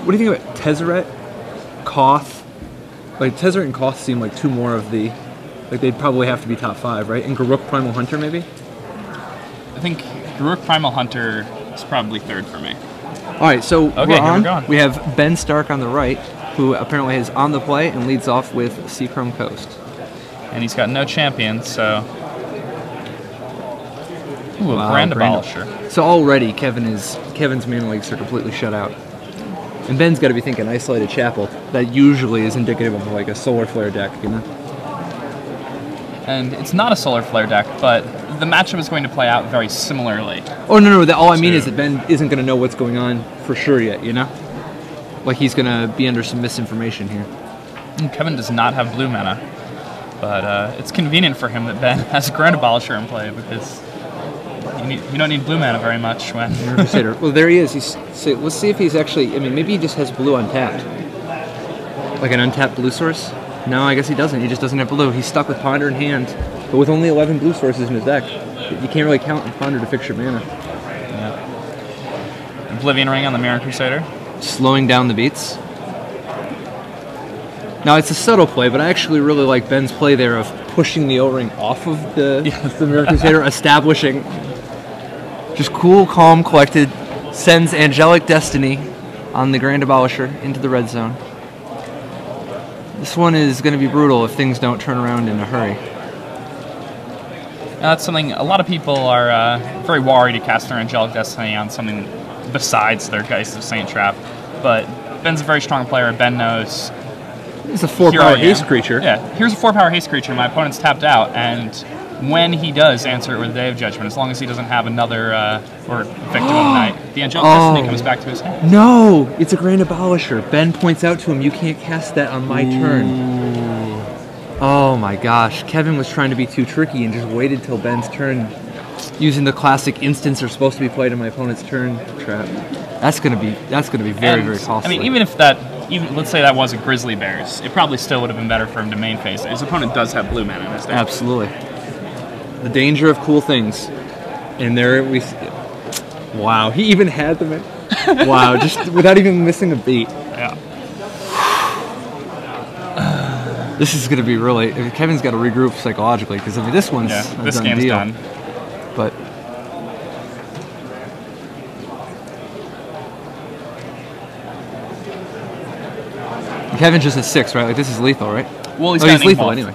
What do you think about Tezzeret, Koth? Like, Tezzeret and Koth seem like two more of the... Like, they'd probably have to be top 5, right? And Garruk Primal Hunter, maybe? I think Garruk Primal Hunter is probably 3rd for me. All right, so we're on. We have Ben Stark on the right, who apparently is on the play and leads off with Seachrome Coast. And he's got no champion, so... Ooh, wow, a Grand Abolisher. So already, Kevin's mana leagues are completely shut out. And Ben's got to be thinking Isolated Chapel. That usually is indicative of like a Solar Flare deck, you know? And it's not a Solar Flare deck, but the matchup is going to play out very similarly. Oh, no, all I mean is that Ben isn't going to know what's going on for sure yet, you know? Like he's going to be under some misinformation here. And Kevin does not have blue mana, but it's convenient for him that Ben has a Grand Abolisher in play because you don't need blue mana very much when... Crusader. Well, there he is. So let's see if he's actually... I mean, maybe he just has blue untapped. Like an untapped blue source? No, I guess he doesn't. He just doesn't have blue. He's stuck with Ponder in hand, but with only 11 blue sources in his deck. You can't really count on Ponder to fix your mana. Yeah. Oblivion Ring on the Mirror Crusader. Slowing down the beats. Now, it's a subtle play, but I actually really like Ben's play there of pushing the O-Ring off of the Mirror Crusader, establishing... Just cool, calm, collected, sends Angelic Destiny on the Grand Abolisher into the red zone. This one is going to be brutal if things don't turn around in a hurry. That's something a lot of people are very worried to cast their Angelic Destiny on something besides their Geist of Saint Trap. But Ben's a very strong player. Ben knows. It's a 4-power haste creature. Yeah, here's a 4-power haste creature. My opponent's tapped out, and when he does answer it with Day of Judgment, as long as he doesn't have another or Victim of Night, the Angelic Destiny comes back to his hand. No, it's a Grand Abolisher. Ben points out to him, you can't cast that on my turn. Oh my gosh, Kevin was trying to be too tricky and just waited till Ben's turn, using the classic instance are supposed to be played on my opponent's turn trap. That's gonna be very, very costly. I mean, even let's say that was a Grizzly Bears, it probably still would have been better for him to main phase. His opponent does have blue mana in his deck. Absolutely. The danger of cool things. And there we... Wow, he even had them. Wow, just without even missing a beat. Yeah. This is going to be really... Kevin's got to regroup psychologically, because I mean, this one's a this done game's deal. done. But... Kevin's just at 6, right? Like, this is lethal, right? Well, he's lethal anyway.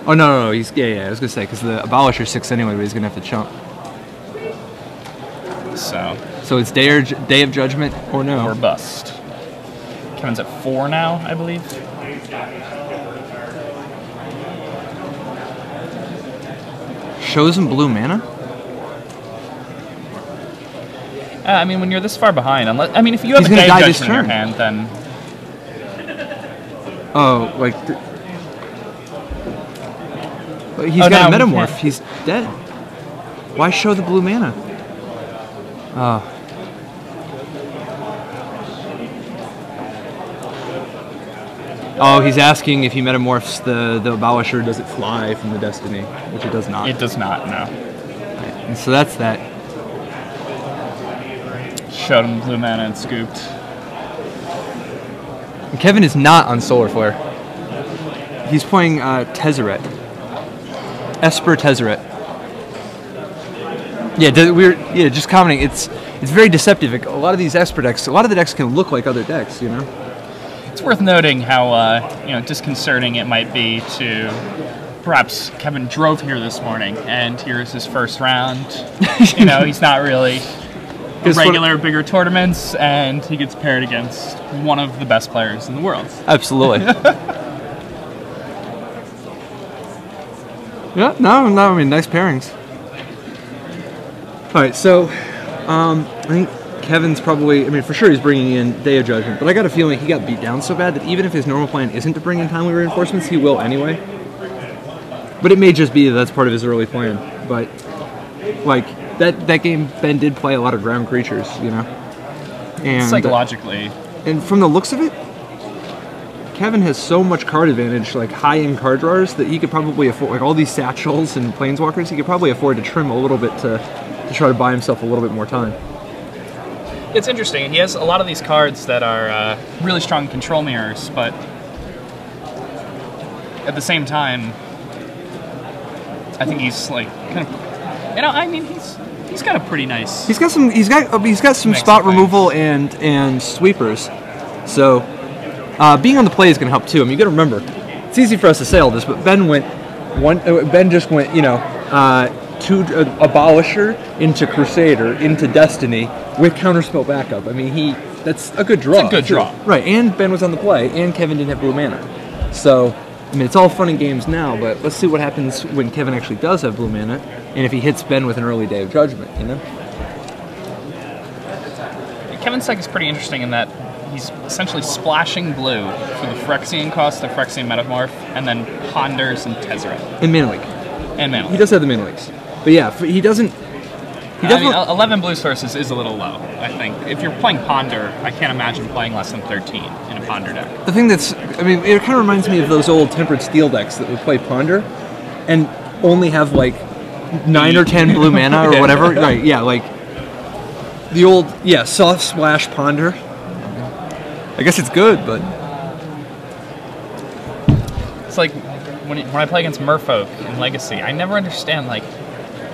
Oh, no, he's... Yeah, I was going to say, because the Abolisher's 6 anyway, but he's going to have to chump. So it's Day of Judgment or no? Or bust. Kevin's at 4 now, I believe. Shows him blue mana? I mean, when you're this far behind, if you have a Day of Judgment in your hand, then... Oh, like... He's got a Metamorph. He's dead. Why show the blue mana? Oh. Oh, he's asking if he metamorphs the Abolisher, does it fly from the Destiny? Which it does not. It does not, no. Right. And so that's that. Showed him blue mana and scooped. And Kevin is not on Solar Flare. He's playing Tezzeret. Esper Tezzeret. Yeah, just commenting. It's very deceptive. A lot of these Esper decks, a lot of the decks can look like other decks, you know. It's worth noting how disconcerting it might be to perhaps Kevin drove here this morning and here's his first round. He's not really regular bigger tournaments, and he gets paired against one of the best players in the world. Absolutely. Yeah, no, I mean, nice pairings. All right, so I think Kevin's probably, I mean, for sure he's bringing in Day of Judgment, but I got a feeling he got beat down so bad that even if his normal plan isn't to bring in timely reinforcements, he will anyway. But it may just be that that's part of his early plan. But, like, that game, Ben did play a lot of ground creatures, you know? And psychologically. And from the looks of it, Kevin has so much card advantage, like high-end card drawers, that he could probably afford, like all these satchels and planeswalkers, he could probably afford to trim a little bit to try to buy himself a little bit more time. it's interesting. He has a lot of these cards that are really strong control mirrors, but at the same time, I think he's like kind of, I mean, he's got a pretty nice. He's got some spot removal and sweepers, so being on the play is going to help too. I mean, you got to remember, it's easy for us to say all this, but Ben just went, to Abolisher into Crusader into Destiny with Counterspell backup. I mean, that's a good draw. It's a good draw, right? And Ben was on the play, and Kevin didn't have blue mana, so. I mean, it's all fun and games now, but let's see what happens when Kevin actually does have blue mana, and if he hits Ben with an early Day of Judgment, Kevin's deck is pretty interesting in that he's essentially splashing blue for the Phyrexian cost, the Phyrexian Metamorph, and then ponders and Tezzeret. And Mana Leak. And Mana Leak. He does have the Mana Leaks. But yeah, he doesn't... I mean, 11 blue sources is a little low, I think. If you're playing Ponder, I can't imagine playing less than 13 in a Ponder deck. The thing it kind of reminds me of those old Tempered Steel decks that would play Ponder and only have like 9 or 10 blue mana or whatever. Right, yeah, like the old, soft splash Ponder. I guess it's good, but... It's like when I play against Merfolk in Legacy, I never understand, like,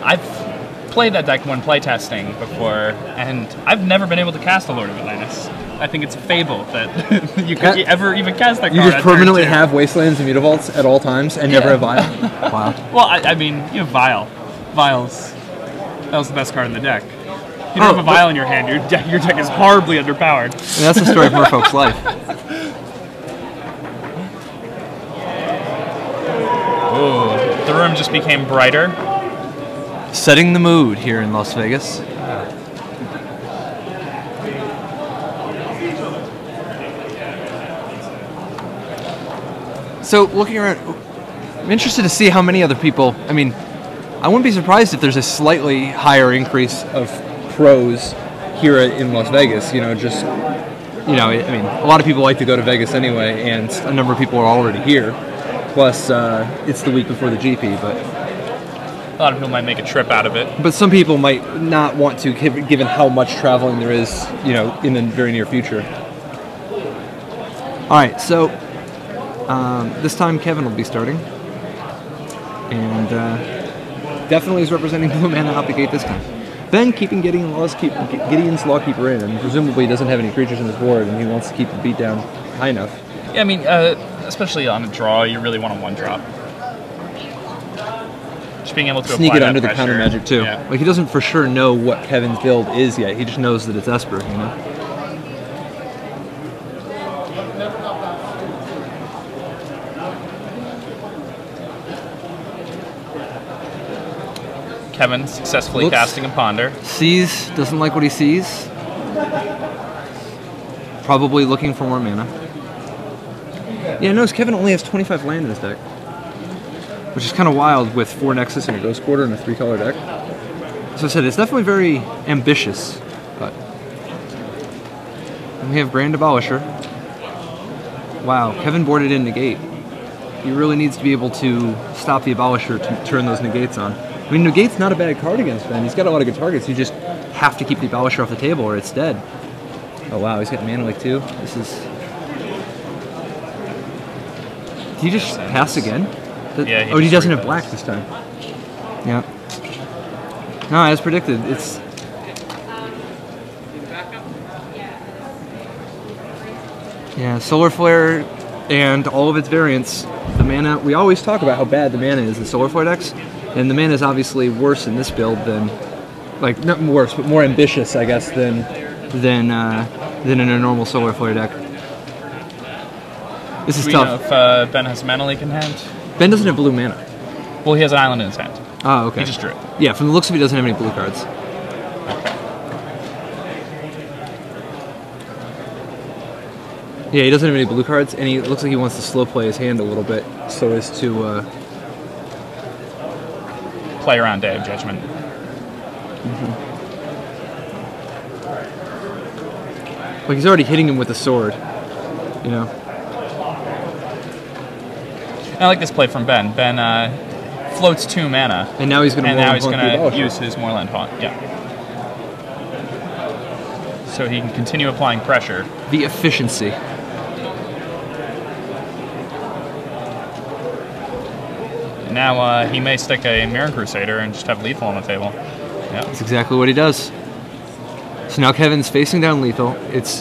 I've played that deck when playtesting before, and I've never been able to cast a Lord of Atlantis. I think it's a fable that you could ever even cast that card. You just permanently have Wastelands and Mutavaults at all times and never have Vial? Wow. Well, I mean, you have Vial. Vial's... That was the best card in the deck. You don't have a Vial in your hand, your deck is horribly underpowered. And that's the story of Merfolk's life. Ooh, the room just became brighter. Setting the mood here in Las Vegas. So, looking around, I'm interested to see how many other people... I mean, I wouldn't be surprised if there's a slightly higher increase of pros here in Las Vegas. I mean, a lot of people like to go to Vegas anyway, and a number of people are already here. Plus, it's the week before the GP, but... A lot of people might make a trip out of it. But some people might not want to, given how much traveling there is, in the very near future. All right, so this time Kevin will be starting. And definitely is representing blue mana out the gate this time. Ben keeping Gideon's Lawkeeper in, and presumably doesn't have any creatures on his board, and he wants to keep the beat down high enough. Yeah, I mean, especially on a draw, you really want a one-drop. Just being able to sneak it under the pressure. counter magic too. Yeah. Like he doesn't for sure know what Kevin's build is yet. He just knows that it's Esper, Kevin successfully casting a Ponder. Sees, doesn't like what he sees. Probably looking for more mana. Yeah, notice Kevin only has 25 land in his deck, which is kind of wild with 4 Nexus and a Ghost Quarter and a 3-color deck. So I said, it's definitely very ambitious, but... And we have Grand Abolisher. Wow, Kevin boarded in Negate. He really needs to be able to stop the Abolisher to turn those Negates on. I mean, Negate's not a bad card against Ben. He's got a lot of good targets. You just have to keep the Abolisher off the table or it's dead. Oh wow, he's got Mana Leak too. This is... Did he just pass again? Yeah, he doesn't have black this time. Yeah. No, as predicted, it's... Yeah, Solar Flare and all of its variants, the mana... We always talk about how bad the mana is in Solar Flare decks, and the mana is obviously worse in this build than... Like, not worse, but more ambitious, I guess, than in a normal Solar Flare deck. This is tough. Do we know if Ben has Mana Leak in hand? Ben doesn't have blue mana. Well, he has an island in his hand. Oh, okay. He just drew it. Yeah, from the looks of it, he doesn't have any blue cards. Okay. Yeah, he doesn't have any blue cards, and he looks like he wants to slow play his hand a little bit so as to... Play around Day of Judgment. Like, he's already hitting him with a sword, you know? I like this play from Ben. Ben floats 2 mana. And now he's going to use his Moorland Haunt. Yeah. so he can continue applying pressure. The efficiency. And now he may stick a Mirror Crusader and just have lethal on the table. Yeah. That's exactly what he does. So now Kevin's facing down lethal.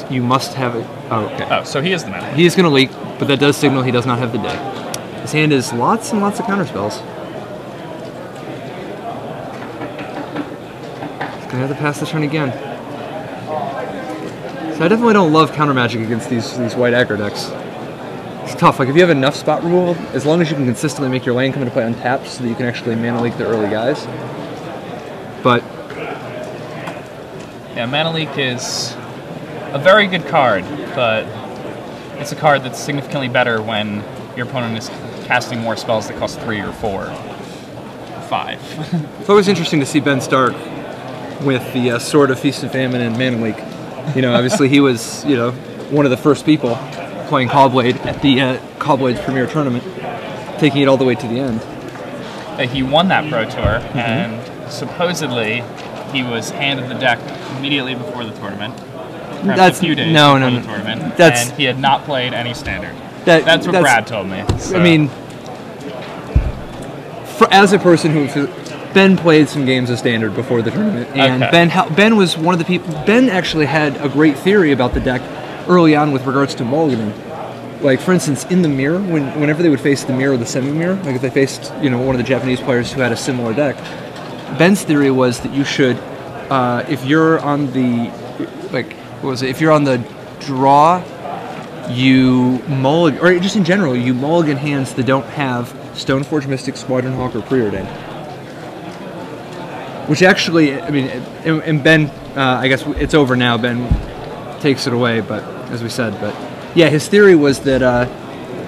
You must have it. Oh, okay. Oh, so he is the man. He is going to leak, but that does signal he does not have the day. His hand is lots and lots of counterspells. He's going to have to pass the turn again. So I definitely don't love counter magic against these white aggro decks. It's tough. Like if you have enough spot removal, as long as you can consistently make your lane come into play untapped so that you can actually mana leak the early guys. But yeah, Mana Leak is a very good card, but it's a card that's significantly better when your opponent is casting more spells that cost 3 or 4 or 5. It's always interesting to see Ben Stark with the Sword of Feast and Famine and Mana Leak. You know, obviously he was, one of the first people playing Caw-Blade at the Caw-Blade's premier tournament, taking it all the way to the end. He won that Pro Tour, and supposedly he was handed the deck immediately before the tournament. Perhaps a few days before the tournament, and he had not played any Standard. That's what Brad told me. So. I mean, as a person who Ben played some games of Standard before the tournament, and Ben was one of the people. Ben actually had a great theory about the deck early on with regards to mulliganing. Like for instance, in the mirror, whenever they would face the mirror or the semi-mirror, like if they faced one of the Japanese players who had a similar deck, Ben's theory was that you should, if you're on the if you're on the draw, you mulligan, or just in general, you mulligan hands that don't have Stoneforge Mystic, Squadron Hawk, or Preordain. Which actually, I mean, and Ben, I guess it's over now. Ben takes it away, but as we said, but yeah, his theory was that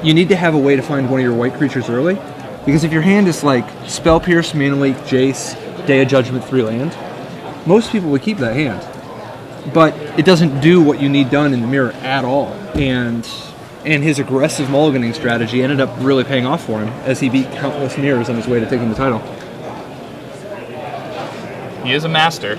you need to have a way to find one of your white creatures early, because if your hand is like Spell Pierce, Mana Leak, Jace, Day of Judgment, 3 land, most people would keep that hand. But it doesn't do what you need done in the mirror at all. And his aggressive mulliganing strategy ended up really paying off for him as he beat countless mirrors on his way to taking the title. He is a master.